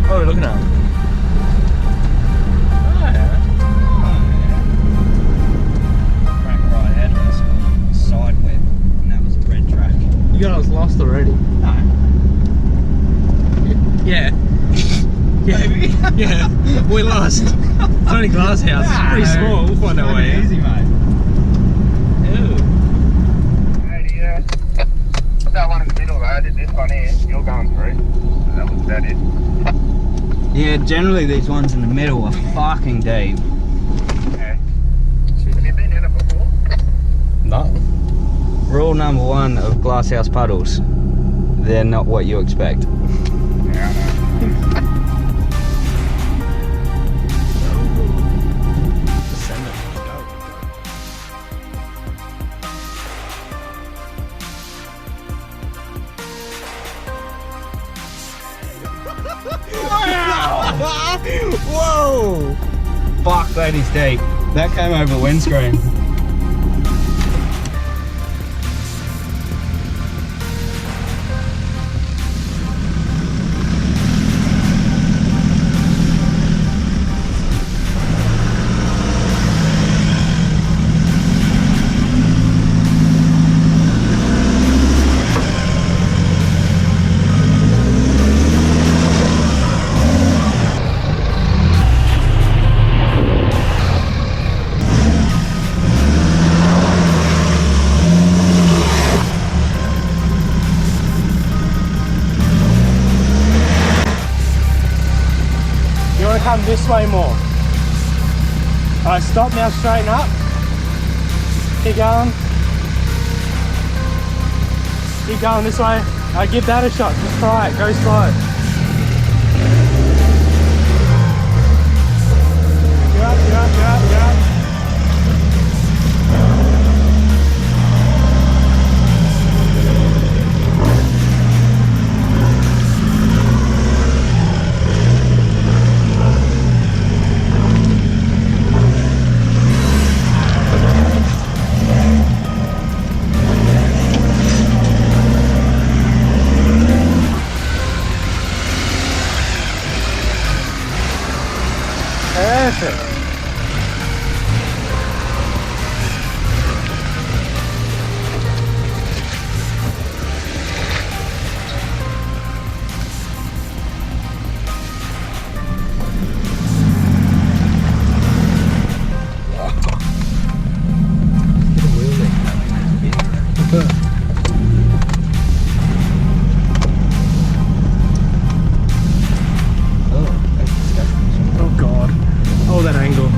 What are we looking at? You got us lost already. No. Yeah. Yeah. Yeah. We lost. It's only Glasshouse. It's pretty small. We'll find our way out. Easy, mate. Ew. Hey, that one in the middle, though. I did this one here. You're going through. So that was about it. Yeah, generally these ones in the middle are fucking deep. Yeah. Have you been in it before? No. Rule number one of Glasshouse puddles, they're not what you expect. Yeah, I know. Send it. Wow! Whoa! Fuck, that is deep. That came over the windscreen. You want to come this way more? Alright, stop now, straighten up. Keep going. Keep going this way. Alright, give that a shot. Just try it. Go slow. You're up, you're up, you're up, you're up. Perfect. Oh god. Oh, that angle.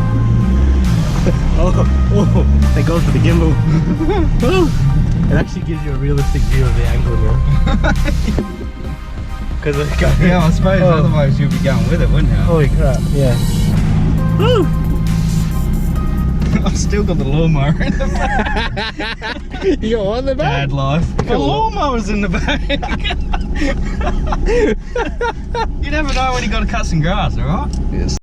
Oh, thank God for the gimbal. It actually gives you a realistic view of the angle now. Because Yeah, I suppose otherwise you'd be going with it, wouldn't you? Holy crap, yeah. Woo! I've still got the lawnmower in the back. You got one in the back? Bad life. The lawnmower's in the back. You never know when you got to cut some grass, alright? Yes.